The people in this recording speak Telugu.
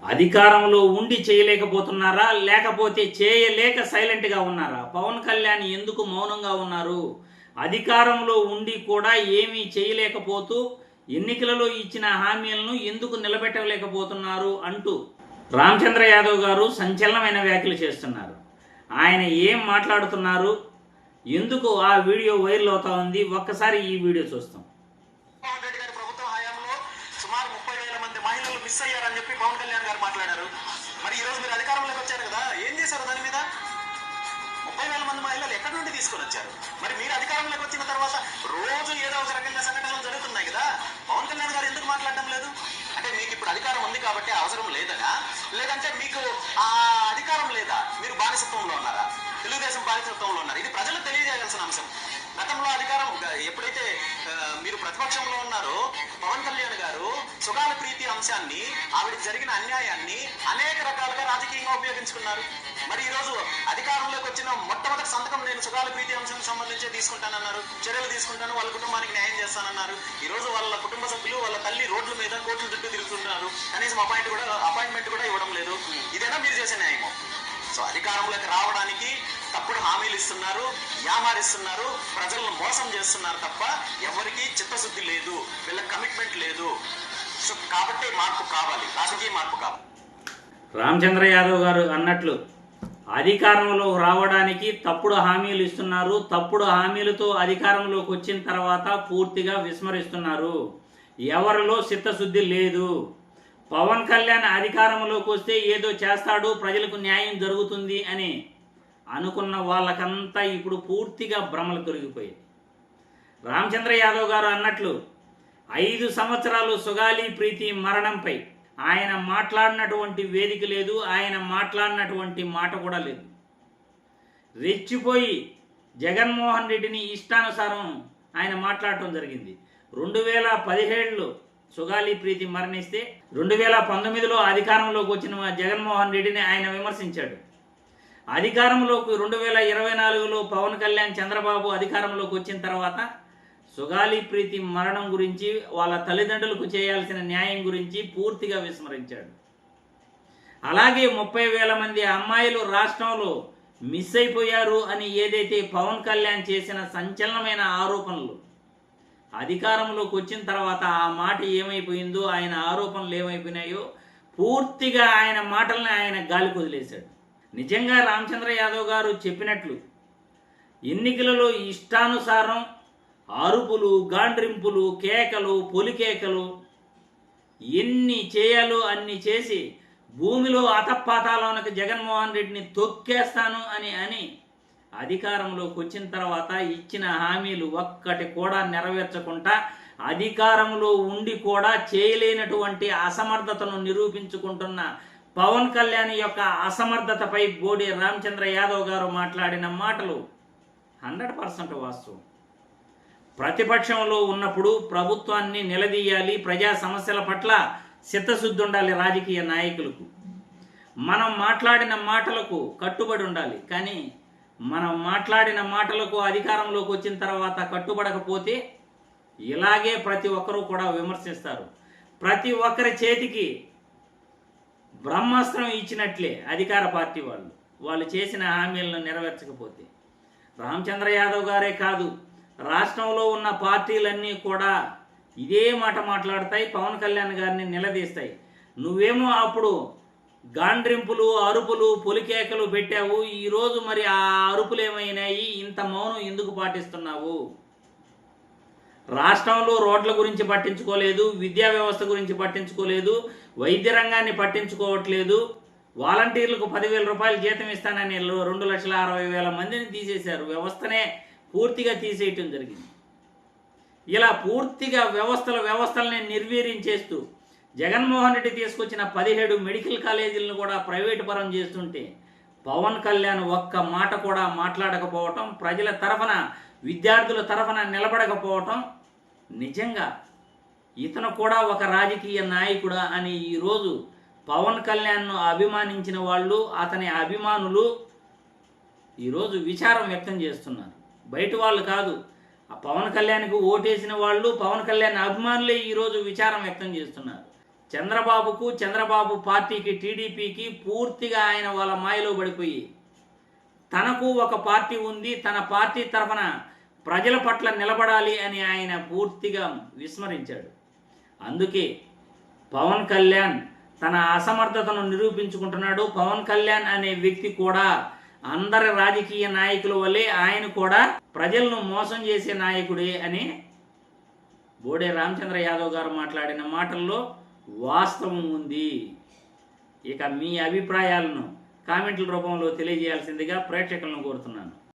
అధికారంలో ఉండి చేయలేకపోతున్నారా, లేకపోతే చేయలేక సైలెంట్గా ఉన్నారా? పవన్ కళ్యాణ్ ఎందుకు మౌనంగా ఉన్నారు? అధికారంలో ఉండి కూడా ఏమీ చేయలేకపోతూ ఎన్నికలలో ఇచ్చిన హామీలను ఎందుకు నిలబెట్టలేకపోతున్నారు అంటూ రామచంద్ర యాదవ్ గారు సంచలనమైన వ్యాఖ్యలు చేస్తున్నారు. ఆయన ఏం మాట్లాడుతున్నారు, ఎందుకు ఆ వీడియో వైరల్ అవుతా ఉంది? ఒక్కసారి ఈ వీడియో చూస్తాం. సుమారు 30,000 మంది మహిళలు మిస్ అయ్యారని చెప్పి పవన్ కళ్యాణ్ గారు మాట్లాడారు. మరి ఈ రోజు మీరు అధికారంలోకి వచ్చారు కదా, ఏం చేశారు దాని మీద? 30,000 మంది మహిళలు ఎక్కడి నుండి తీసుకొని వచ్చారు? మరి మీరు అధికారంలోకి వచ్చిన తర్వాత రోజు ఏదో ఒక రకంగా సంఘటనలు జరుగుతున్నాయి కదా, పవన్ కళ్యాణ్ గారు ఎందుకు మాట్లాడడం లేదు? అంటే మీకు ఇప్పుడు అధికారం ఉంది కాబట్టి అవసరం లేదనా, లేదంటే మీకు ఆ అధికారం లేదా? మీరు బానిసత్వంలో ఉన్నారా? తెలుగుదేశం బానిసత్వంలో ఉన్నారు. ఇది ప్రజలు తెలియజేయాల్సిన అంశం. గతంలో అధికారం ఎప్పుడైతే మీరు ప్రతిపక్షంలో ఉన్నారో పవన్ కళ్యాణ్ గారు సుగాల ప్రీతి అంశాన్ని, ఆవిడకి జరిగిన అన్యాయాన్ని అనేక రకాలుగా రాజకీయంగా ఉపయోగించుకున్నారు. మరి ఈ రోజు అధికారంలోకి వచ్చిన మొట్టమొదటి సంతకం నేను సుగాల ప్రీతి అంశానికి సంబంధించి తీసుకుంటానన్నారు, చర్యలు తీసుకుంటాను, వాళ్ళ కుటుంబానికి న్యాయం చేస్తానన్నారు. ఈ రోజు వాళ్ళ కుటుంబ సభ్యులు వాళ్ళ తల్లి రోడ్ల మీద కోట్ల చుట్టూ తిరుగుతున్నారు, కనీసం అపాయింట్మెంట్ కూడా ఇవ్వడం లేదు. ఇదేనా మీరు చేసే న్యాయము? సో అధికారంలోకి రావడానికి తప్పుడు హామీలు ఇస్తున్నారు, యామారిస్తున్నారు, ప్రజలను మోసం చేస్తున్నారు తప్ప ఎవరికి చిత్తశుద్ధి లేదు, వీళ్ళకి కమిట్మెంట్ లేదు. సో కాబట్టి మార్పు కావాలి, రాజకీయ మార్పు కావాలి. రామచంద్ర యాదవ్ గారు అన్నట్లు అధికారంలో రావడానికి తప్పుడు హామీలు ఇస్తున్నారు, తప్పుడు హామీలతో అధికారంలోకి వచ్చిన తర్వాత పూర్తిగా విస్మరిస్తున్నారు. ఎవరిలో చిత్తశుద్ధి లేదు. పవన్ కళ్యాణ్ అధికారంలోకి వస్తే ఏదో చేస్తాడు, ప్రజలకు న్యాయం జరుగుతుంది అని అనుకున్న వాళ్ళకంతా ఇప్పుడు పూర్తిగా భ్రమలు తొలగిపోయాయి. రామచంద్ర యాదవ్ గారు అన్నట్లు 5 సంవత్సరాలు సుగాలి ప్రీతి మరణంపై ఆయన మాట్లాడినటువంటి వేదిక లేదు, ఆయన మాట్లాడినటువంటి మాట కూడా లేదు. రెచ్చిపోయి జగన్మోహన్ రెడ్డిని ఇష్టానుసారం ఆయన మాట్లాడటం జరిగింది. 2017లో సుగాలి ప్రీతి మరణిస్తే 2019లో అధికారంలోకి వచ్చిన జగన్మోహన్ రెడ్డిని ఆయన విమర్శించాడు. అధికారంలోకి 2024లో పవన్ కళ్యాణ్ చంద్రబాబు అధికారంలోకి వచ్చిన తర్వాత సుగాలి ప్రీతి మరణం గురించి, వాళ్ళ తల్లిదండ్రులకు చేయాల్సిన న్యాయం గురించి పూర్తిగా విస్మరించాడు. అలాగే 30,000 మంది అమ్మాయిలు రాష్ట్రంలో మిస్ అయిపోయారు అని ఏదైతే పవన్ కళ్యాణ్ చేసిన సంచలనమైన ఆరోపణలు, అధికారంలోకి వచ్చిన తర్వాత ఆ మాట ఏమైపోయిందో, ఆయన ఆరోపణలు ఏమైపోయినాయో పూర్తిగా ఆయన మాటల్ని ఆయన గాలికి వదిలేశాడు. నిజంగా రామచంద్ర యాదవ్ గారు చెప్పినట్లు ఎన్నికలలో ఇష్టానుసారం అరుపులు, గాండ్రింపులు, కేకలు, పొలికేకలు ఎన్ని చేయాలో అన్ని చేసి భూమిలో అతపాతాలోనికి జగన్మోహన్ రెడ్డిని తొక్కేస్తాను అని అధికారంలోకి వచ్చిన తర్వాత ఇచ్చిన హామీలు ఒక్కటి కూడా నెరవేర్చకుండా అధికారంలో ఉండి కూడా చేయలేనటువంటి అసమర్థతను నిరూపించుకుంటున్న పవన్ కళ్యాణ్ యొక్క అసమర్థతపై బోడి రామచంద్ర యాదవ్ గారు మాట్లాడిన మాటలు 100% వాస్తవం. ప్రతిపక్షంలో ఉన్నప్పుడు ప్రభుత్వాన్ని నిలదీయాలి, ప్రజా సమస్యల పట్ల చిత్తశుద్ధి ఉండాలి రాజకీయ నాయకులకు. మనం మాట్లాడిన మాటలకు కట్టుబడి ఉండాలి. కానీ మనం మాట్లాడిన మాటలకు అధికారంలోకి వచ్చిన తర్వాత కట్టుబడకపోతే ఇలాగే ప్రతి ఒక్కరూ కూడా విమర్శిస్తారు. ప్రతి ఒక్కరి చేతికి బ్రహ్మాస్త్రం ఇచ్చినట్లే అధికార పార్టీ వాళ్ళు చేసిన హామీలను నెరవేర్చకపోతే. రామచంద్ర యాదవ్ గారే కాదు, రాష్ట్రంలో ఉన్న పార్టీలన్నీ కూడా ఇదే మాట మాట్లాడతాయి, పవన్ కళ్యాణ్ గారిని నిలదీస్తాయి. నువ్వేమో అప్పుడు గాండ్రింపులు, అరుపులు, పొలికేకలు పెట్టావు, ఈరోజు మరి ఆ అరుపులు ఏమైనాయి? ఇంత మౌనం ఎందుకు పాటిస్తున్నావు? రాష్ట్రంలో రోడ్ల గురించి పట్టించుకోలేదు, విద్యా వ్యవస్థ గురించి పట్టించుకోలేదు, వైద్య రంగాన్ని పట్టించుకోవట్లేదు. వాలంటీర్లకు 10,000 రూపాయలు జీతం ఇస్తానని 2,60,000 మందిని తీసేశారు. వ్యవస్థనే పూర్తిగా తీసేయటం జరిగింది. ఇలా పూర్తిగా వ్యవస్థల్ని నిర్వీర్యం చేస్తూ జగన్మోహన్ రెడ్డి తీసుకొచ్చిన 17 మెడికల్ కాలేజీలను కూడా ప్రైవేటు పరం చేస్తుంటే పవన్ కళ్యాణ్ ఒక్క మాట కూడా మాట్లాడకపోవటం, ప్రజల తరఫున, విద్యార్థుల తరఫున నిలబడకపోవటం, నిజంగా ఇతను కూడా ఒక రాజకీయ నాయకుడా అని ఈరోజు పవన్ కళ్యాణ్ను అభిమానించిన వాళ్ళు, అతని అభిమానులు ఈరోజు విచారం వ్యక్తం చేస్తున్నారు. బయట వాళ్ళు కాదు, పవన్ కళ్యాణ్కు ఓటేసిన వాళ్ళు, పవన్ కళ్యాణ్ అభిమానులే ఈరోజు విచారం వ్యక్తం చేస్తున్నారు. చంద్రబాబుకు, చంద్రబాబు పార్టీకి, టీడీపీకి పూర్తిగా ఆయన వాళ్ళ మాయలో పడిపోయి తనకు ఒక పార్టీ ఉంది, తన పార్టీ తరఫున ప్రజల పట్ల నిలబడాలి అని ఆయన పూర్తిగా విస్మరించాడు. అందుకే పవన్ కళ్యాణ్ తన అసమర్థతను నిరూపించుకుంటున్నాడు. పవన్ కళ్యాణ్ అనే వ్యక్తి కూడా అందరి రాజకీయ నాయకుల వల్లే ఆయన కూడా ప్రజలను మోసం చేసే నాయకుడే అని బోడే రామచంద్ర యాదవ్ గారు మాట్లాడిన మాటల్లో వాస్తవం ఉంది. ఇక మీ అభిప్రాయాలను కామెంట్ల రూపంలో తెలియజేయాల్సిందిగా ప్రేక్షకులను కోరుతున్నాను.